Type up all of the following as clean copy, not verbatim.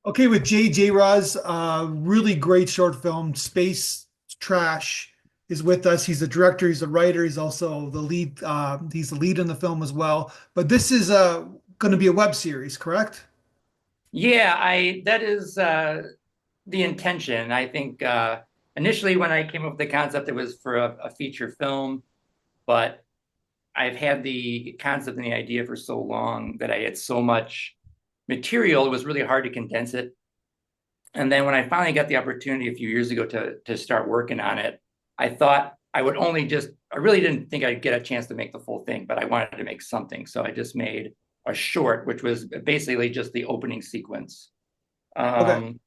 Okay, with Jarosz, really great short film, Space Trash, is with us. He's the director, he's the writer, he's also the lead. He's the lead in the film as well. But this is going to be a web series, correct? Yeah, I that is the intention. I think initially when I came up with the concept, it was for a feature film, but I've had the concept and the idea for so long that I had so much material, it was really hard to condense it. And then when I finally got the opportunity a few years ago to start working on it, I thought I would only just I really didn't think I'd get a chance to make the full thing, but I wanted to make something. So I just made a short, which was basically just the opening sequence. Okay. Um,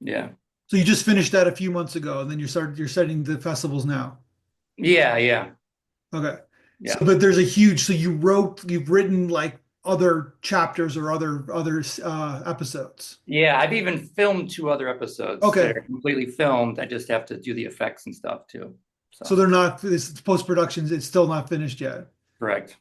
yeah. So you just finished that a few months ago, and then you're setting the festivals now. Yeah, yeah, Okay. So, yeah. but there's a huge, so you've written like other chapters or other episodes. Yeah, I've even filmed two other episodes that Okay. are completely filmed. I just have to do the effects and stuff too. So So, they're not, this post-production, it's still not finished yet. correct.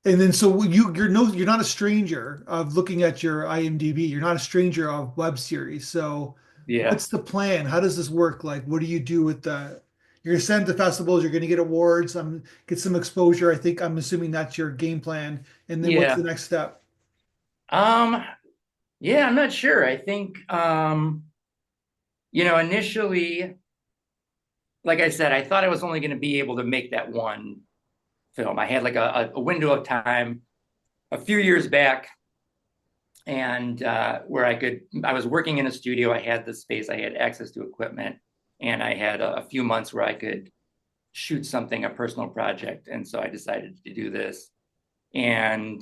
And then so you're not a stranger of looking at your IMDb. You're not a stranger of web series. So Yeah. what's the plan? How does this work? Like, what do you do with the? You're gonna send to festivals. You're gonna get awards. Get some exposure. I'm assuming that's your game plan. And then what's the Yeah. next step? Um, yeah, I'm not sure. I think initially, like I said, I thought I was only going to be able to make that one film. I had like a window of time a few years back and where I was working in a studio. I had the space, I had access to equipment, and I had a few months where I could shoot something, a personal project. And so I decided to do this. And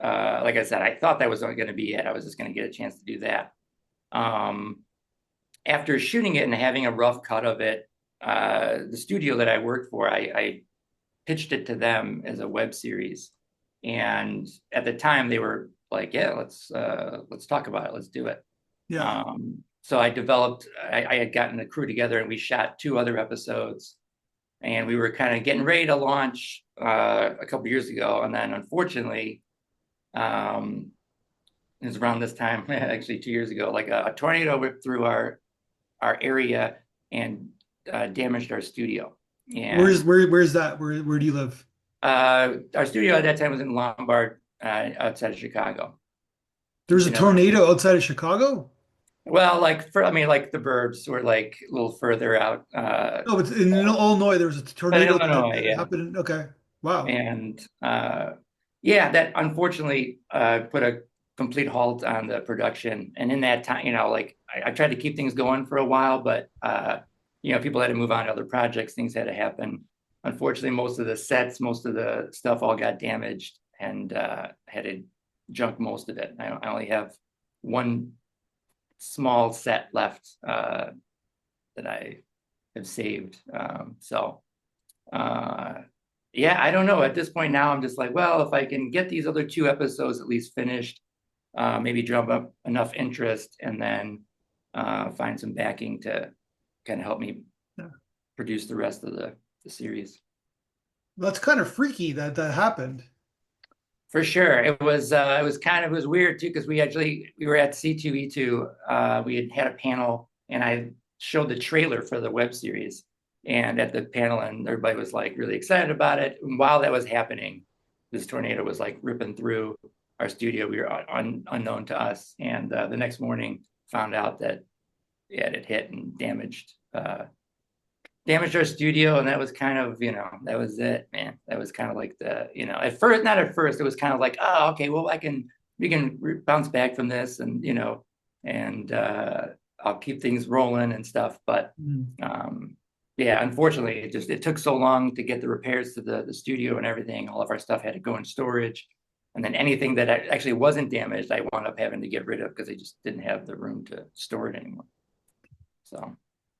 like I said, I thought that was only going to be it. I was just going to get a chance to do that. Um, After shooting it and having a rough cut of it, the studio that I worked for, I pitched it to them as a web series. And at the time, they were like, "Yeah, let's talk about it. Let's do it." Yeah. So I developed. I had gotten a crew together, and we shot two other episodes. And we were kind of getting ready to launch a couple years ago, and then unfortunately, um, it was around this time, actually 2 years ago, like a tornado whipped through our area and damaged our studio. And Where's that? Where do you live? our studio at that time was in Lombard, outside of Chicago. There's If a you know that. tornado outside of Chicago? Well, I mean, like the burbs were like a little further out. No, but in Illinois, there was a But in tornado Illinois, that yeah. happened. Okay. Wow. And yeah, that unfortunately put a complete halt on the production. And in that time, like I tried to keep things going for a while, but people had to move on to other projects, things had to happen. Unfortunately, most of the sets, most of the stuff all got damaged and had to junk most of it. I only have one small set left that I have saved. Uh, yeah, I don't know. At this point now, I'm just like, well, if I can get these other two episodes at least finished, maybe drum up enough interest and then find some backing to kind of help me Yeah. produce the rest of the series. That's kind of freaky that that happened. For sure. It was weird too, because we were at C2E2. We had a panel and I showed the trailer for the web series. And at the panel, and everybody was like really excited about it. And while that was happening, this tornado was like ripping through our studio. We were unknown to us. And the next morning found out that yeah, it hit and damaged our studio, and that was kind of, that was it, man. That was kind of like at first, not at first, it was kind of like, oh, okay, well, we can bounce back from this, and and I'll keep things rolling and stuff. But Mm. yeah, unfortunately, it took so long to get the repairs to the studio and everything. All of our stuff had to go in storage, and then anything that actually wasn't damaged, I wound up having to get rid of because I just didn't have the room to store it anymore. So.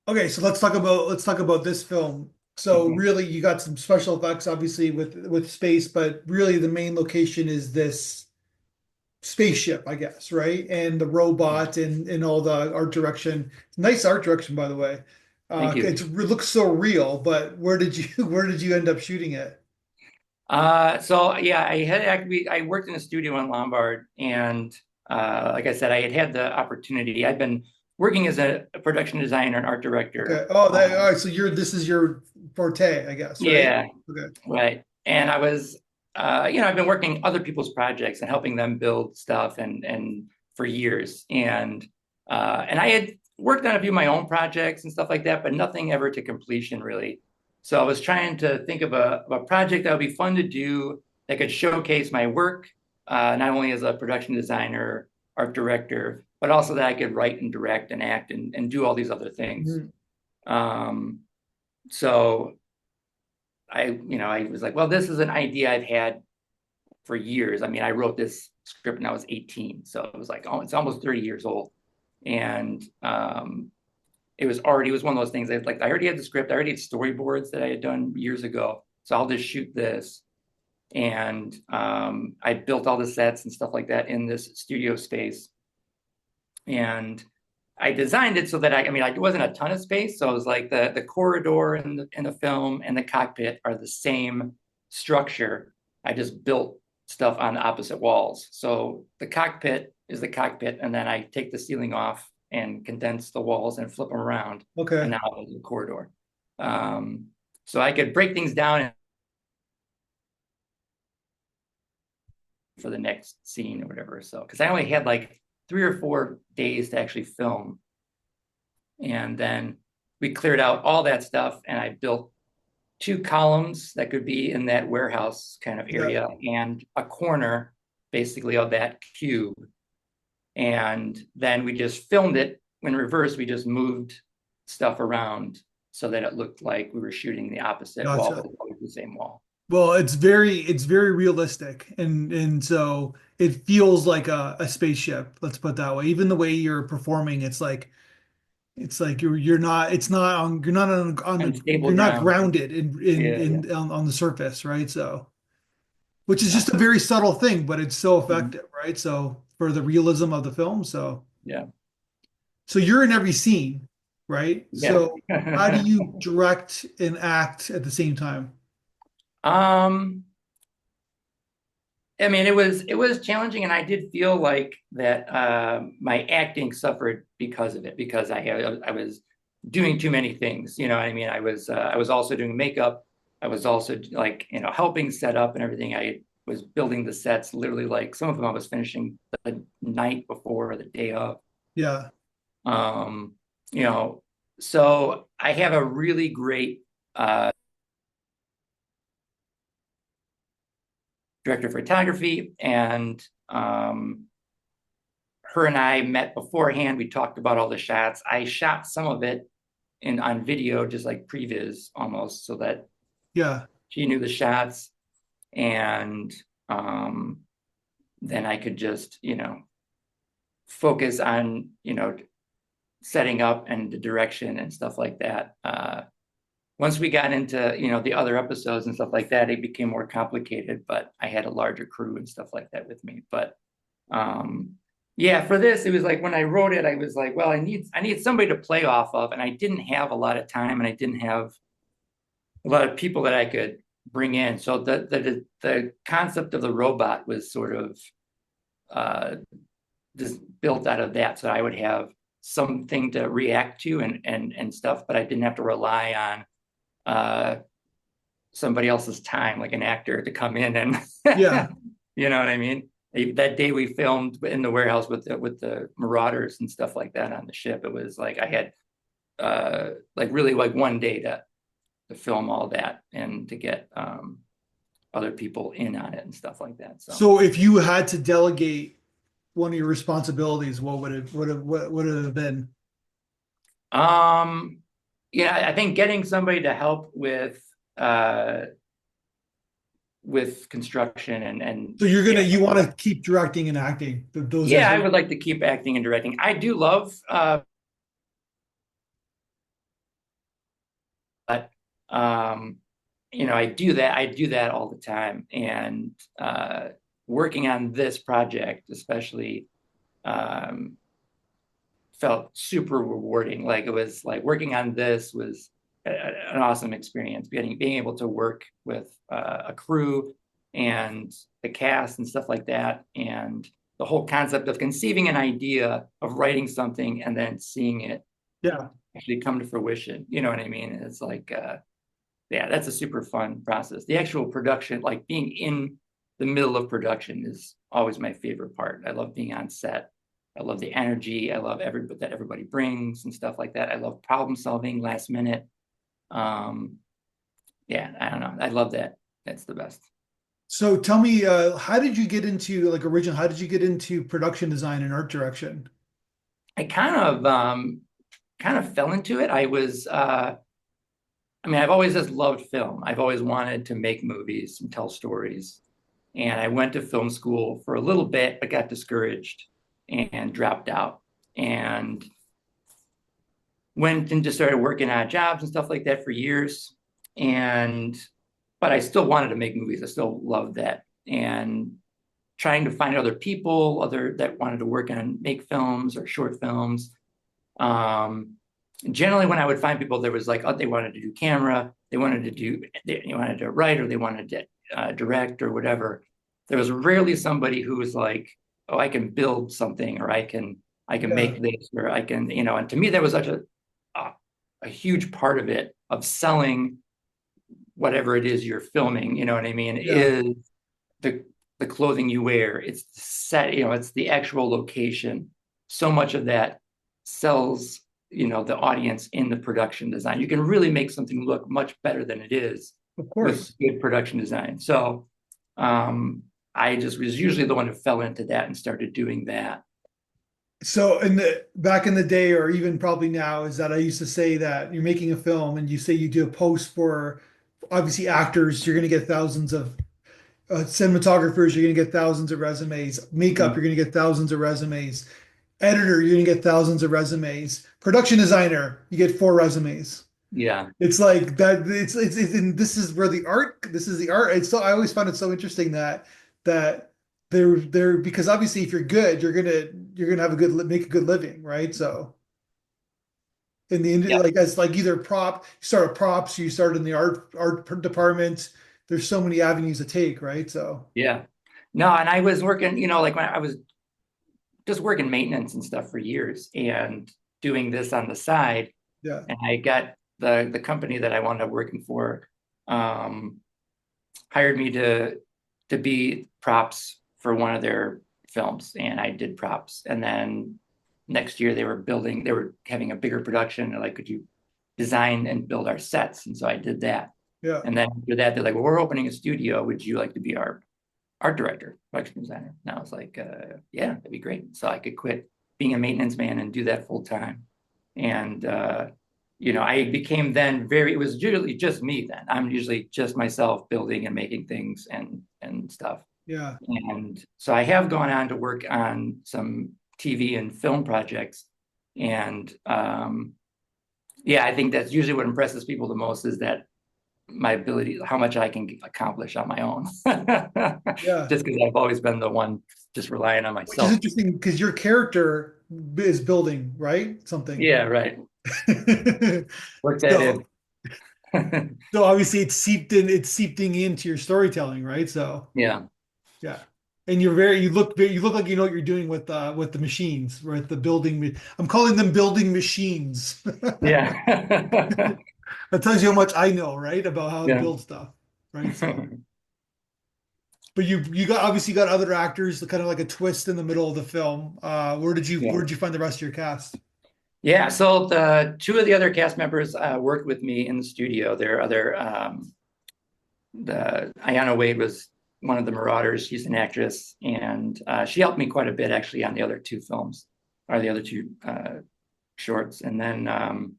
Okay, so let's talk about this film. So Mhm. really, you got some special effects, obviously with space, but really the main location is this spaceship, I guess, right? And the robot and all the art direction. Nice art direction, by the way. Thank you. It looks so real, but where did you where did you end up shooting it? So yeah, I worked in a studio in Lombard, and like I said, I had the opportunity. I've been working as a production designer and art Okay. director. Oh, that all right. So this is your forte, I guess, right? Yeah, Okay. right. And I was, I've been working other people's projects and helping them build stuff and for years. And I had worked on a few of my own projects and stuff like that, but nothing ever to completion really. So I was trying to think of a project that would be fun to do that could showcase my work, not only as a production designer, art director, but also that I could write and direct and act and do all these other things. Mhm. Um, so I was like, well, this is an idea I've had for years. I mean, I wrote this script when I was 18, so it was like, oh, it's almost 30 years old. And it was one of those things that like I already had the script, I already had storyboards that I had done years ago. So I'll just shoot this. And I built all the sets and stuff like that in this studio space. And I designed it so that I mean, like, it wasn't a ton of space. So it was like the corridor in the film and the cockpit are the same structure. I just built stuff on the opposite walls. So the cockpit is the cockpit, and then I take the ceiling off and condense the walls and flip them around, and Okay. now it's a corridor. Um, so I could break things down for the next scene or whatever. So because I only had like 3 or 4 days to actually film. And then we cleared out all that stuff and I built 2 columns that could be in that warehouse kind of Yeah. area and a corner basically of that cube. And then we just filmed it in reverse. We just moved stuff around so that it looked like we were shooting the opposite wall, Gotcha. but it was the same wall. Well, it's very realistic, and so it feels like a spaceship. Let's put it that way. Even the way you're performing, it's like you're not it's not on you're not on the Unstable you're not ground. grounded in Yeah, yeah. on the surface, right? So, which is Yeah. just a very subtle thing, but it's so Mhm. effective, right? So for the realism of the film, Yeah. so you're in every scene, right? Yeah. So how do you direct and act at the same time? um, I mean, it was challenging, and I did feel like that my acting suffered because of it, because I was doing too many things. You know what I mean? I was also doing makeup. I was also like helping set up and everything. I was building the sets literally like some of them I was finishing the night before or the day of. Yeah, Um, you know, so I have a really great director of photography, and her and I met beforehand. We talked about all the shots. I shot some of it in on video, just like previs almost, so that yeah, she knew the shots, and um, then I could just focus on setting up and the direction and stuff like that. Once we got into the other episodes and stuff like that, it became more complicated. But I had a larger crew and stuff like that with me. But um, yeah, for this, it was like when I wrote it, I was like, well, I need somebody to play off of, and I didn't have a lot of time, and I didn't have a lot of people that I could bring in. So the concept of the robot was sort of uh, just built out of that, so I would have something to react to and stuff, but I didn't have to rely on somebody else's time, like an actor, to come in and yeah. you know what I mean? That day we filmed in the warehouse with the Marauders and stuff like that on the ship. It was like I had like really like one day to film all that and to get other people in on it and stuff like that. So So if you had to delegate one of your responsibilities, what would it have been? um I think getting somebody to help uh with construction and So you want yeah. to keep directing and acting. Those are Yeah, I would like to keep acting and directing. I do love but um I do that all the time, and working on this project especially um felt super rewarding. Like it was like working on this was an awesome experience, being able to work with a crew and the cast and stuff like that, and the whole concept of conceiving an idea of writing something and then seeing it Yeah. actually come to fruition. You know what I mean? It's like, yeah, that's a super fun process. The actual production, like being in the middle of production, is always my favorite part. I love being on set. I love the energy. I love everybody that everybody brings and stuff like that. I love problem solving last minute. Um, yeah, I don't know. I love that. That's the best. So tell me, how did you get into like original? How did you get into production design and art direction? I kind of fell into it. I mean, I've always just loved film. I've always wanted to make movies and tell stories. And I went to film school for a little bit, but got discouraged and dropped out and went and just started working odd jobs and stuff like that for years. And, but I still wanted to make movies. I still loved that. And trying to find other people, other that wanted to work on make films or short films. Um, Generally, when I would find people, there was like, oh, they wanted to do camera, they wanted to write, or they wanted to direct or whatever. There was rarely somebody who was like, oh, I can build something, or I can Yeah. make this, or I can, you know. And to me, that was such a, a huge part of it, of selling whatever it is you're filming. You know what I mean? Yeah. Is the the clothing you wear, it's the set, you know, it's the actual location. So much of that sells, you know, the audience in the production design. You can really make something look much better than it is Of with course. good production design. So I just was usually the one who fell into that and started doing that. So in the back in the day, or even probably now, is that I used to say that you're making a film and you say you do a post for obviously actors, you're going to get thousands of cinematographers, you're going to get thousands of resumes. Makeup, Mhm. you're going to get thousands of resumes. Editor, you're going to get thousands of resumes. Production designer, you get four resumes. Yeah. It's like that. And this is where the art. This is the art. It's so I always found it so interesting that they're because obviously if you're good, you're gonna have a good make a good living, right? So in the Yeah. like as like either you start at props, you start in the art department. There's so many avenues to take, right? So Yeah. No, and I was working, you know, like when I was just working maintenance and stuff for years and doing this on the side. yeah, And I got the company that I wound up working for um, hired me to be props for one of their films, and I did props. And then next year they were having a bigger production. They're like, could you design and build our sets? And so I did that. yeah. And then after that, they're like, well, we're opening a studio. Would you like to be our art director, production designer? And I was like, yeah, that'd be great. So I could quit being a maintenance man and do that full time. And you know, I became then very, it was usually just me then. I'm usually just myself building and making things and stuff. Yeah. And so I have gone on to work on some TV and film projects. And yeah, I think that's usually what impresses people the most is that my ability, how much I can accomplish on my own. Yeah. Just because I've always been the one just relying on Which is myself. interesting because your character is building, right? Something. Yeah, right. Work that So in. so obviously it's seeping into your storytelling, right? So Yeah, yeah. And you look like you know what you're doing with the machines, right? The building I'm calling them building machines. yeah, That tells you how much I know, right? About how to yeah, build stuff, right? So but you got obviously got other actors, kind of like a twist in the middle of the film. yeah. Where did you find the rest of your cast? Yeah, so the two of the other cast members worked with me in the studio. There are other the Ayana Wade was one of the Marauders. She's an actress, and she helped me quite a bit actually on the other two films, or the other two shorts. And then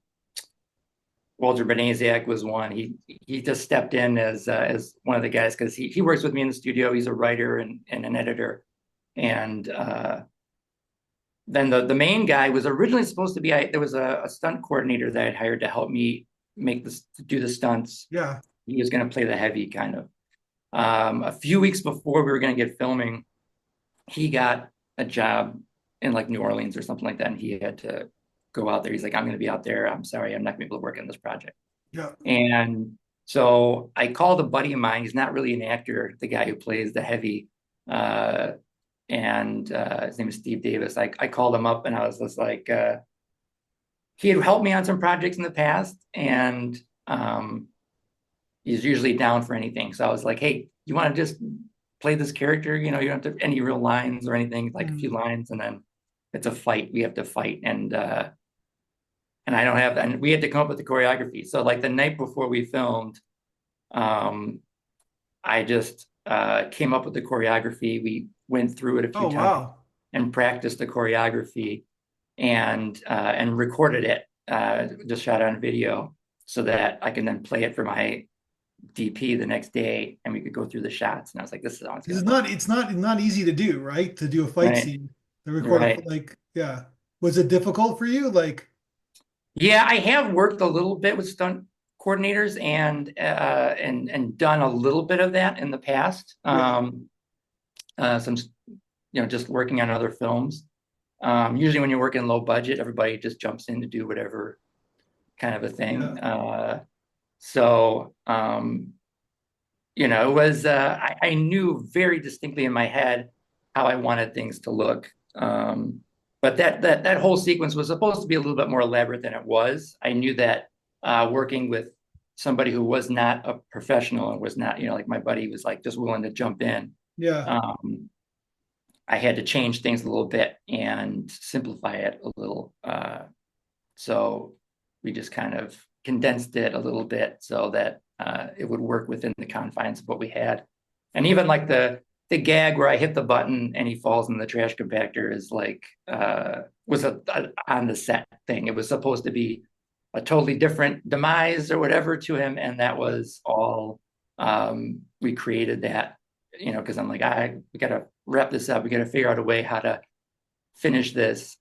Walter Benesiak was one. He just stepped in as one of the guys because he works with me in the studio. He's a writer and an editor, and then the main guy was originally supposed to be. There was a stunt coordinator that I had hired to help me make this to do the stunts. Yeah, He was going to play the heavy kind of. A few weeks before we were going to get filming, he got a job in like New Orleans or something like that, and he had to go out there. He's like, "I'm going to be out there. I'm sorry, I'm not going to be able to work on this project." yeah, And so I called a buddy of mine. He's not really an actor, the guy who plays the heavy. Uh, and his name is Steve Davis. I called him up and I was just like, he had helped me on some projects in the past, and um, he's usually down for anything. So I was like, hey, you want to just play this character? You know, you don't have to any real lines or anything, like a few Mm. lines, and then it's a fight. We have to fight, and I don't have, and we had to come up with the choreography. So like the night before we filmed, um, I just came up with the choreography. We went through it a few Oh, times wow. and practiced the choreography and recorded it. Just shot on video so that I can then play it for my DP the next day, and we could go through the shots. And I was like, "This is how it's It's gonna look." not easy to do, right? To do a fight Right, scene, to record a, right. like, yeah. Was it difficult for you? Like, Yeah, I have worked a little bit with stunt coordinators and done a little bit of that in the past. yeah, Some just working on other films. Usually when you're working low budget, everybody just jumps in to do whatever kind of a yeah, thing. So it was I knew very distinctly in my head how I wanted things to look. But that whole sequence was supposed to be a little bit more elaborate than it was. I knew that working with somebody who was not a professional and was not, like my buddy was like just willing to jump in. yeah. Um, I had to change things a little bit and simplify it a little. So we just kind of condensed it a little bit so that it would work within the confines of what we had. And even like the gag where I hit the button and he falls in the trash compactor is like was a on the set thing. It was supposed to be a totally different demise or whatever to him, and that was all we created that, because I'm like, we gotta wrap this up. We gotta figure out a way how to finish this.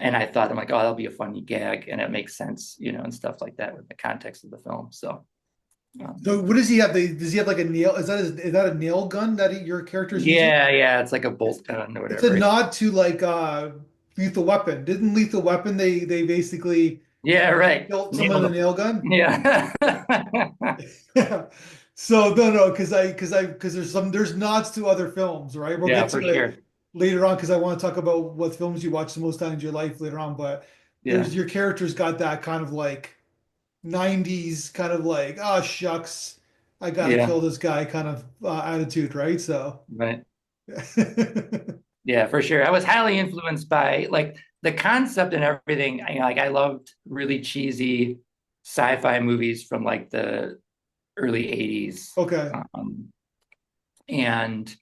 And I thought, I'm like, oh, that'll be a funny gag, and it makes sense, and stuff like that with the context of the film. So, So what does he have? Does he have like a nail? Is that a nail gun that your character is using? yeah, it's like a bolt gun or It's a whatever. nod to like Lethal Weapon. Didn't Lethal Weapon they basically Yeah, right. built someone Nailed in a him. nail gun? Yeah, So no, because there's nods to other films, right? We'll yeah, get for to it sure. later on because I want to talk about what films you watch the most times in your life later on. But Yeah, there's your character's got that kind of like 90s kind of like, oh shucks, I gotta yeah, kill this guy kind of attitude, right? So right. Yeah, for sure. I was highly influenced by like the concept and everything. Like I loved really cheesy sci-fi movies from like the early 80s. okay, Um, and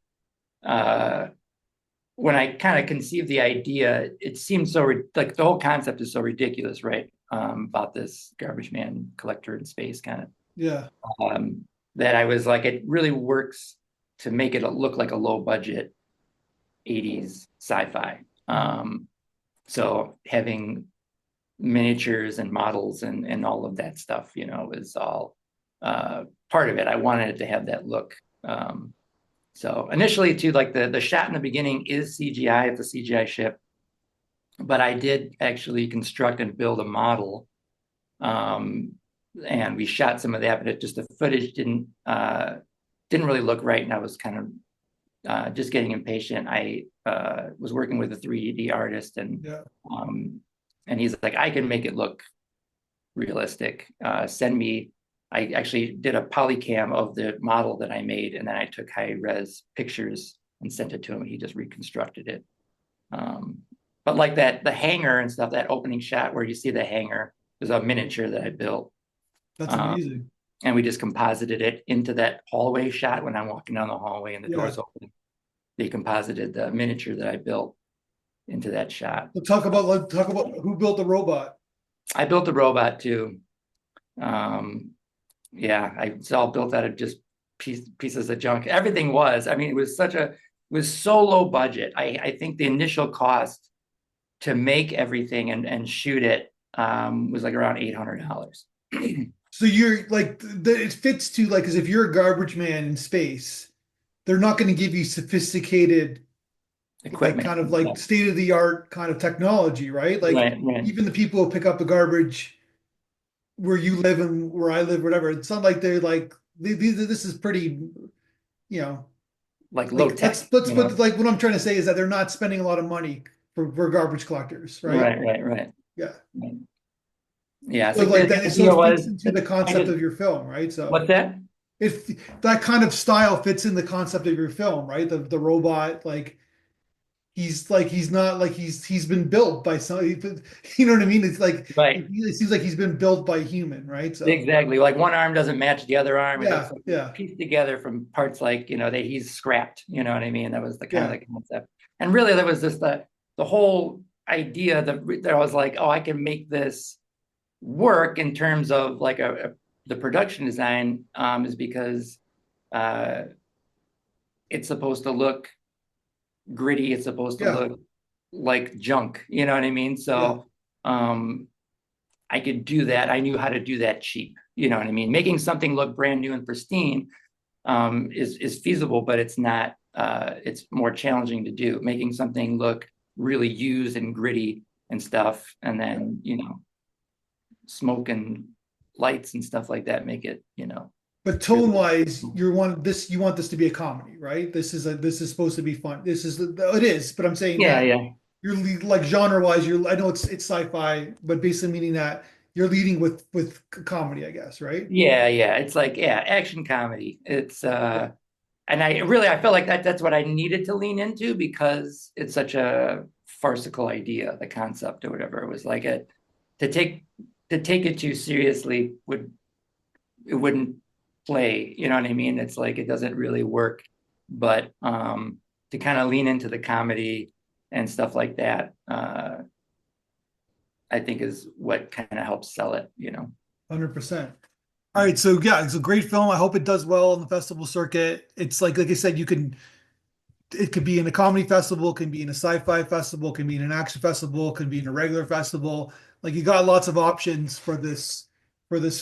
uh, when I kind of conceived the idea, it seemed so like the whole concept is so ridiculous, right? About this garbage man collector in space kind yeah. of that I was like, it really works to make it look like a low budget 80s sci-fi. So having miniatures and models and all of that stuff, is all part of it. I wanted it to have that look. So initially, too, like the shot in the beginning is CGI. It's a CGI ship, but I did actually construct and build a model, um, and we shot some of that. But the footage didn't really look right, and I was kind of just getting impatient. I was working with a 3D artist, Yeah, um, and he's like, I can make it look realistic. Send me. I actually did a polycam of the model that I made, and then I took high res pictures and sent it to him. He just reconstructed it. Um, but like that, the hangar and stuff, that opening shot where you see the hangar is a miniature that I built. that's Um, amazing. and we just composited it into that hallway shot when I'm walking down the hallway and the Yeah. doors open. They composited the miniature that I built into that shot. So talk about who built the robot. I built a robot too. Um, yeah, it's all built out of just pieces of junk. Everything was. I mean, it was so low budget. I think the initial cost to make everything and shoot it was like around $800. So you're like it fits to like because if you're a garbage man in space, they're not going to give you sophisticated like Equipment kind of and like stuff. state of the art kind of technology, right? Like Right, right. even the people who pick up the garbage where you live and where I live, whatever. It's not like they're like this is pretty, you know, like low Like tech, let's put like what I'm trying to say is that they're not spending a lot of money for garbage collectors, right? Right, right, right. Yeah. Right. Yeah, So so like the that, so idea it was fits into that the I concept just of your film, right? So what's that? if that kind of style fits in the concept of your film, right? The robot, like he's not like he's been built by some, you know what I mean? It's like Right. it seems like he's been built by a human, right? So Exactly. Like one arm doesn't match the other arm. It looks yeah, like it's yeah, pieced together from parts like, that he's scrapped, you know what I mean? That was the kind of yeah. the concept. And really that was just the whole idea that I was like, oh, I can make this work in terms of like the production design is because uh it's supposed to look gritty, it's supposed to Yeah, look like junk, you know what I mean? yeah, So I could do that. I knew how to do that cheap. You know what I mean? Making something look brand new and pristine is feasible, but it's not. It's more challenging to do. Making something look really used and gritty and stuff, and yeah. then smoke and lights and stuff like that make it But tone really. wise, you want this to be a comedy, right? This is supposed to be fun. It is, but I'm saying Yeah, that yeah. like genre wise, I know it's sci-fi, but basically meaning that you're leading with comedy, I guess, right? Yeah, yeah. It's like, yeah, action comedy. It's Yeah, and I felt like that's what I needed to lean into because it's such a farcical idea, the concept or whatever. It was like to take to take it too seriously it wouldn't play, you know what I mean? It's like it doesn't really work. But to kind of lean into the comedy and stuff like that, I think is what kind of helps sell it. 100%. All right, so yeah, it's a great film. I hope it does well on the festival circuit. It's like I said, it could be in a comedy festival, can be in a sci-fi festival, can be in an action festival, can be in a regular festival. Like you got lots of options for this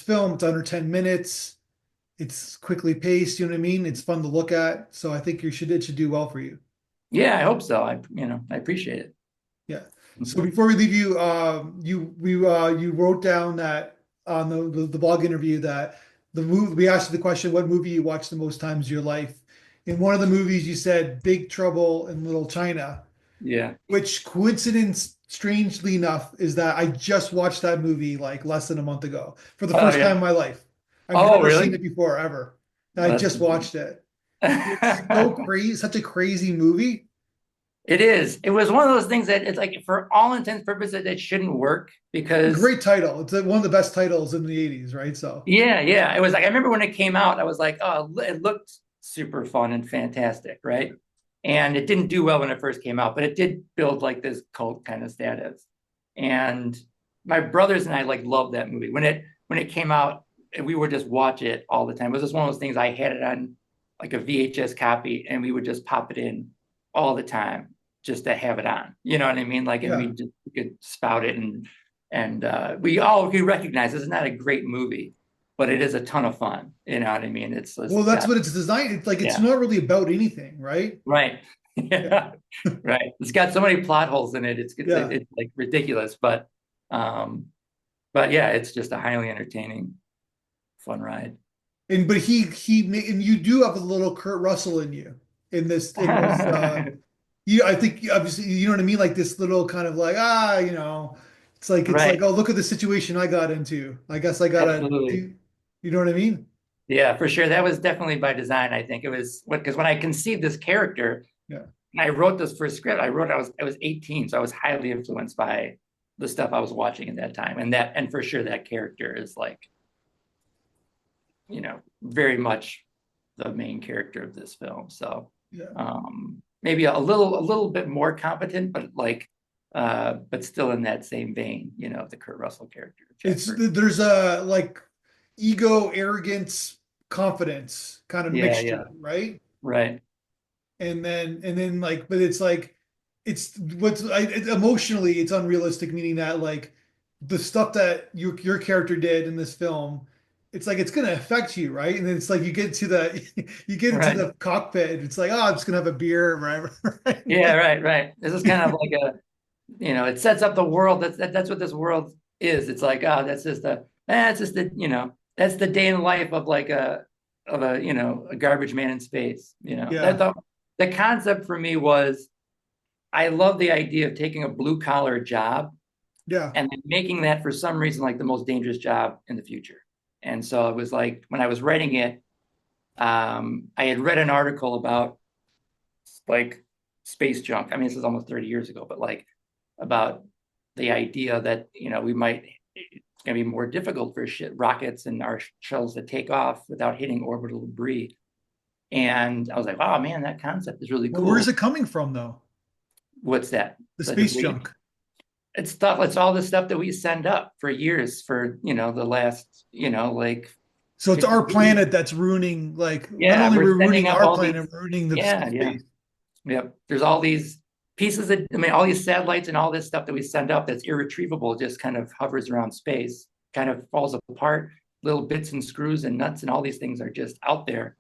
film. It's under 10 minutes. It's quickly paced, you know what I mean? It's fun to look at. So I think it should do well for you. Yeah, I hope so. I appreciate it. Yeah. So before we leave you, you wrote down that on the blog interview that the movie we asked you the question, what movie you watched the most times in your life. In one of the movies, you said Big Trouble in Little China, Yeah. which coincidence, strangely enough, is that I just watched that movie like less than a month ago for the Oh first time yeah. in my life. I've Oh, never seen really? it before ever. And I Well, just watched it. It's so that's crazy, such a crazy movie. it is. It was one of those things that it's like for all intents and purposes it shouldn't work because Great title. It's one of the best titles in the 80s, right? So, yeah, yeah. It was like I remember when it came out, I was like, oh, it looked super fun and fantastic, right? And it didn't do well when it first came out, but it did build like this cult kind of status. And my brothers and I like loved that movie. When it came out, we would just watch it all the time. It was just one of those things I had it on like a VHS copy and we would just pop it in all the time just to have it on. You know what I mean? Like and yeah. we could spout it and we all we recognize this is not a great movie, but it is a ton of fun. You know what I mean? It's Well, that's got what it's designed. It's like it's yeah, not really about anything, right? right. Yeah. Yeah, right. It's got so many plot holes in it. Yeah. It's like ridiculous, um, but yeah, it's just a highly entertaining, fun ride. And but and you do have a little Kurt Russell in you in this I think obviously you know what I mean, like this little kind of like it's like Right. oh look at the situation I got into. I guess I gotta Absolutely. do, you know what I mean? Yeah, for sure. That was definitely by design. I think it was because when I conceived this character Yeah. and I wrote this first script, I was 18, so I was highly influenced by the stuff I was watching at that time. And for sure that character is like, very much the main character of this film. So Yeah. maybe a little bit more competent, but still in that same vein, the Kurt Russell character, Jack It's Burton. there's a like ego, arrogance, confidence kind of Yeah, yeah, mixture, right? right, And then like but it's like emotionally it's unrealistic, meaning that like the stuff that your character did in this film, it's like it's gonna affect you, right? And then it's like you get to the you get into right. the cockpit, it's like, oh, I'm just gonna have a beer or whatever, right? Yeah, right, right. This is kind of like it sets up the world. That's what this world is. It's like, oh, that's just that's the day in the life of like a garbage man in space. Yeah. the concept for me was I love the idea of taking a blue collar job Yeah. and then making that for some reason like the most dangerous job in the future. And so it was like when I was writing it, I had read an article about like space junk. I mean, this is almost 30 years ago, but like about the idea that, we might, it's going to be more difficult for rockets and our shuttles to take off without hitting orbital debris. And I was like, wow, man, that concept is really Well, where's cool. it coming from though? What's that? The The space debris? junk. It's stuff, it's all the stuff that we send up for years for, the last, like So it's 50 our years. planet that's ruining, like, not Yeah, only we're we're sending ruining up our all planet, these. we're ruining the Yeah, yeah. space. Yep. There's all these pieces of, I mean, all these satellites and all this stuff that we send up that's irretrievable just kind of hovers around space, kind of falls apart. Little bits and screws and nuts and all these things are just out there.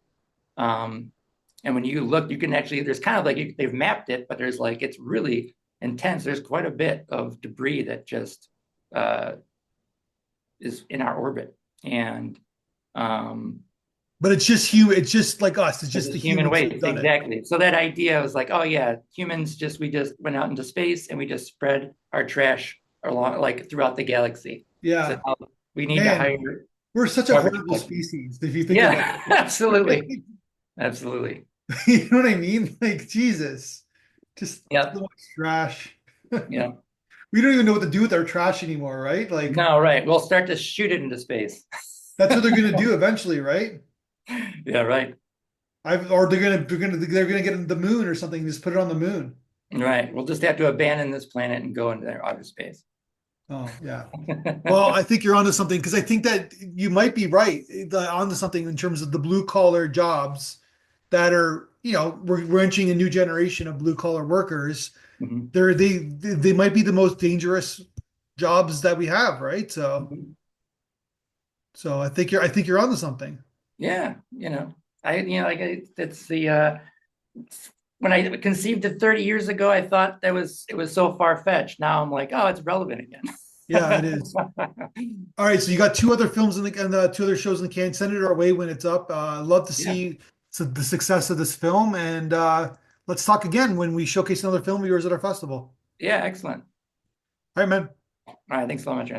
Um, and when you look, you can actually, there's kind of like they've mapped it, but there's like, it's really intense. There's quite a bit of debris that just uh, is in our orbit. And um, But it's just human. It's just like us. It's It's just just the human humans who've waste, done it. exactly. So that idea was like, oh yeah, we just went out into space and we just spread our trash along like throughout the galaxy. So Yeah. now we need to Man, hire we're such a garbage horrible collectors. species if you think about Yeah, absolutely. it. Absolutely. You know what I mean? Like, Jesus, just so Yep. much trash. Yeah. We don't even know what to do with our trash anymore, right? Like, No, right. We'll start to shoot it into space. that's what they're gonna do eventually, right? Yeah, right. Or they're gonna get in the moon or something, just put it on the moon. Right. We'll just have to abandon this planet and go into outer space. Oh, yeah. Well, I think you're onto something because I think that you might be right onto something in terms of the blue collar jobs that are, we're entering a new generation of blue collar workers. Mhm. They might be the most dangerous jobs that we have, right? Mhm. So I think you're onto something. Yeah, it's the when I conceived it 30 years ago, I thought it was so far-fetched. Now I'm like, oh, it's relevant Yeah, it is. again. All right, so you got two other films and two other shows in the can. Send it our way when it's up. Love to Yeah, see the success of this film, and let's talk again when we showcase another film of yours at our festival. yeah, excellent. All right, man. All right, thanks so much, man.